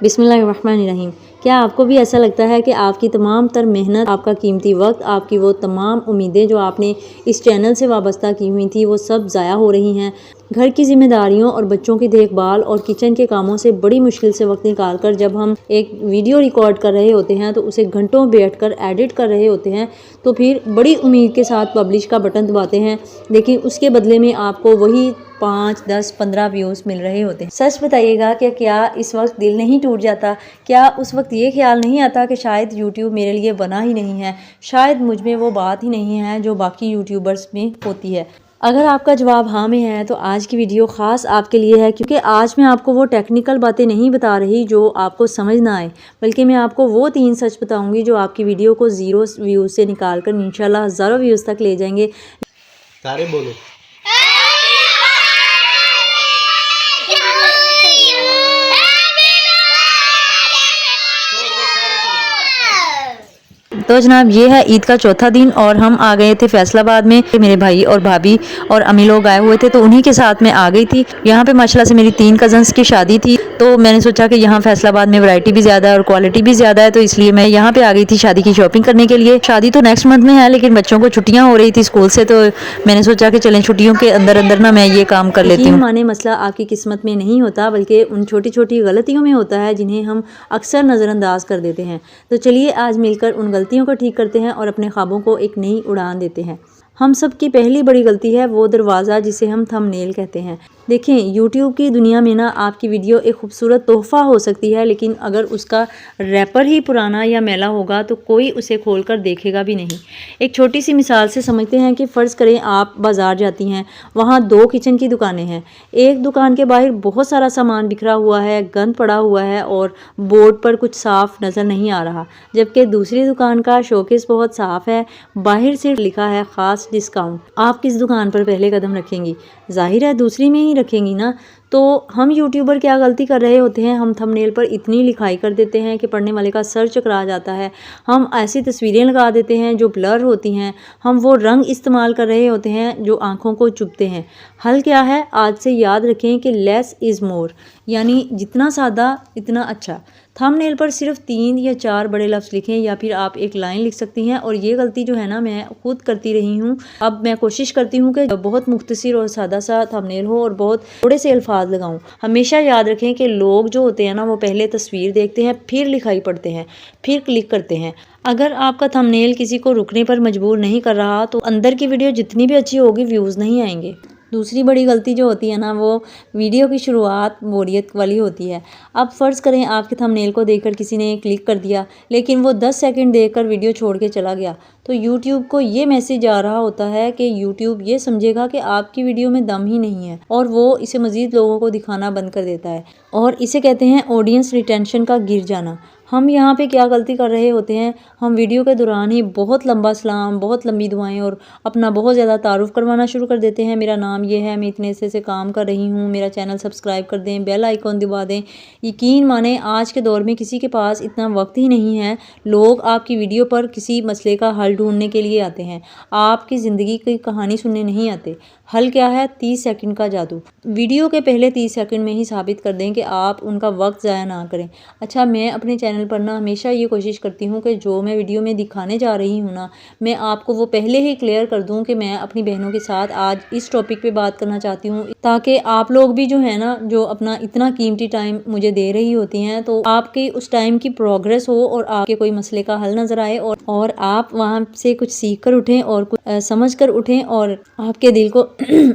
बिस्मिल्लाहिर्रहमानिर्रहीम। क्या आपको भी ऐसा लगता है कि आपकी तमाम तर मेहनत, आपका कीमती वक्त, आपकी वो तमाम उम्मीदें जो आपने इस चैनल से वाबस्ता की हुई थी वो सब ज़ाया हो रही हैं? घर की जिम्मेदारियों और बच्चों की देखभाल और किचन के कामों से बड़ी मुश्किल से वक्त निकाल कर जब हम एक वीडियो रिकॉर्ड कर रहे होते हैं तो उसे घंटों बैठकर एडिट कर रहे होते हैं, तो फिर बड़ी उम्मीद के साथ पब्लिश का बटन दबाते हैं, लेकिन उसके बदले में आपको वही 5, 10, 15 व्यूज़ मिल रहे होते हैं। सच बताइएगा कि क्या इस वक्त दिल नहीं टूट जाता? क्या उस वक्त ये ख्याल नहीं आता कि शायद यूट्यूब मेरे लिए बना ही नहीं है, शायद मुझ में वो बात ही नहीं है जो बाकी यूट्यूबर्स में होती है? अगर आपका जवाब हाँ में है तो आज की वीडियो ख़ास आपके लिए है, क्योंकि आज मैं आपको वो टेक्निकल बातें नहीं बता रही जो आपको समझ ना आए, बल्कि मैं आपको वो 3 सच बताऊंगी जो आपकी वीडियो को 0 व्यूज़ से निकाल कर इंशाल्लाह हज़ारों व्यूज़ तक ले जाएंगे। सारे बोलो। तो जनाब ये है ईद का चौथा दिन और हम आ गए थे फैसलाबाद में। मेरे भाई और भाभी और अम्मी लोग आए हुए थे तो उन्हीं के साथ में आ गई थी। यहाँ पे माशाल्लाह से मेरी 3 कज़न्स की शादी थी, तो मैंने सोचा कि यहाँ फैसलाबाद में वैरायटी भी ज़्यादा है और क्वालिटी भी ज़्यादा है, तो इसलिए मैं यहाँ पे आ गई थी शादी की शॉपिंग करने के लिए। शादी तो नेक्स्ट मंथ में है, लेकिन बच्चों को छुट्टियाँ हो रही थी स्कूल से, तो मैंने सोचा कि चलें छुट्टियों के अंदर अंदर ना मैं ये काम कर लेती हूँ। माने मसला आपकी किस्मत में नहीं होता, बल्कि उन छोटी छोटी गलतियों में होता है जिन्हें हम अक्सर नज़रअंदाज कर देते हैं। तो चलिए आज मिलकर उन गलतियों को ठीक करते हैं और अपने ख्वाबों को एक नई उड़ान देते हैं। हम सब की पहली बड़ी गलती है वो दरवाज़ा जिसे हम थंबनेल कहते हैं। देखें, यूट्यूब की दुनिया में ना आपकी वीडियो एक खूबसूरत तोहफ़ा हो सकती है, लेकिन अगर उसका रैपर ही पुराना या मैला होगा तो कोई उसे खोलकर देखेगा भी नहीं। एक छोटी सी मिसाल से समझते हैं कि फ़र्ज़ करें आप बाज़ार जाती हैं, वहाँ 2 किचन की दुकानें हैं। एक दुकान के बाहर बहुत सारा सामान बिखरा हुआ है, गंद पड़ा हुआ है और बोर्ड पर कुछ साफ़ नज़र नहीं आ रहा, जबकि दूसरी दुकान का शोकेस बहुत साफ़ है, बाहर सिर्फ लिखा है ख़ास डिस्काउंट। आप किस दुकान पर पहले कदम रखेंगी? जाहिर है दूसरी में ही रखेंगी ना। तो हम यूट्यूबर क्या गलती कर रहे होते हैं, हम थंबनेल पर इतनी लिखाई कर देते हैं कि पढ़ने वाले का सर चकरा जाता है। हम ऐसी तस्वीरें लगा देते हैं जो ब्लर होती हैं, हम वो रंग इस्तेमाल कर रहे होते हैं जो आंखों को चुभते हैं। हल क्या है? आज से याद रखें कि लेस इज़ मोर, यानी जितना सादा इतना अच्छा। थंबनेल पर सिर्फ 3 या 4 बड़े लफ्ज़ लिखें या फिर आप एक लाइन लिख सकती हैं। और ये गलती जो है ना मैं खुद करती रही हूँ। अब मैं कोशिश करती हूँ कि बहुत मुख्तसर और सादा सा थंबनेल हो और बहुत थोड़े से अल्फाज लगाऊँ। हमेशा याद रखें कि लोग जो होते हैं ना वो पहले तस्वीर देखते हैं, फिर लिखाई पढ़ते हैं, फिर क्लिक करते हैं। अगर आपका थंबनेल किसी को रुकने पर मजबूर नहीं कर रहा तो अंदर की वीडियो जितनी भी अच्छी होगी व्यूज़ नहीं आएंगे। दूसरी बड़ी गलती जो होती है ना वो वीडियो की शुरुआत बोरियत वाली होती है। अब फ़र्ज़ करें आपके थंबनेल को देखकर किसी ने क्लिक कर दिया, लेकिन वो 10 सेकंड देखकर वीडियो छोड़ के चला गया, तो यूट्यूब को ये मैसेज आ रहा होता है कि यूट्यूब ये समझेगा कि आपकी वीडियो में दम ही नहीं है और वो इसे मज़ीद लोगों को दिखाना बंद कर देता है, और इसे कहते हैं ऑडियंस रिटेंशन का गिर जाना। हम यहाँ पे क्या गलती कर रहे होते हैं, हम वीडियो के दौरान ही बहुत लंबा सलाम, बहुत लंबी दुआएं और अपना बहुत ज़्यादा तारुफ करवाना शुरू कर देते हैं। मेरा नाम ये है, मैं इतने से काम कर रही हूँ, मेरा चैनल सब्सक्राइब कर दें, बेल आइकॉन दबा दें। यकीन माने आज के दौर में किसी के पास इतना वक्त ही नहीं है। लोग आपकी वीडियो पर किसी मसले का हल ढूंढने के लिए आते हैं, आपकी ज़िंदगी की कहानी सुनने नहीं आते। हल क्या है? 30 सेकंड का जादू। वीडियो के पहले 30 सेकंड में ही साबित कर दें कि आप उनका वक्त ज़ाया ना करें। अच्छा, मैं अपने चैनल पर ना हमेशा ये कोशिश करती हूँ कि जो मैं वीडियो में दिखाने जा रही हूँ ना, मैं आपको वो पहले ही क्लियर कर दूँ कि मैं अपनी बहनों के साथ आज इस टॉपिक पे बात करना चाहती हूँ, ताकि आप लोग भी जो है ना जो अपना इतना कीमती टाइम मुझे दे रही होती हैं, तो आपकी उस टाइम की प्रोग्रेस हो और आपके कोई मसले का हल नज़र आए और आप वहाँ से कुछ सीख कर उठें और कुछ समझ कर उठें, और आपके दिल को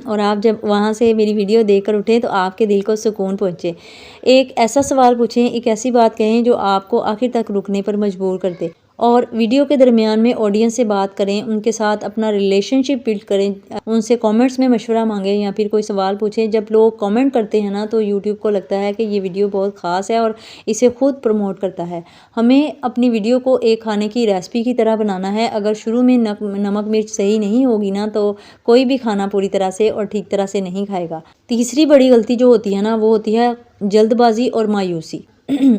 और आप जब वहाँ से मेरी वीडियो देखकर उठें तो आपके दिल को सुकून पहुँचे। एक ऐसा सवाल पूछें, एक ऐसी बात कहें जो आपको आखिर तक रुकने पर मजबूर कर दे, और वीडियो के दरमियान में ऑडियंस से बात करें, उनके साथ अपना रिलेशनशिप बिल्ड करें, उनसे कमेंट्स में मशवरा मांगें या फिर कोई सवाल पूछें। जब लोग कमेंट करते हैं ना तो यूट्यूब को लगता है कि ये वीडियो बहुत ख़ास है और इसे खुद प्रमोट करता है। हमें अपनी वीडियो को एक खाने की रेसिपी की तरह बनाना है। अगर शुरू में नमक मिर्च सही नहीं होगी ना तो कोई भी खाना पूरी तरह से और ठीक तरह से नहीं खाएगा। तीसरी बड़ी गलती जो होती है ना वो होती है जल्दबाजी और मायूसी।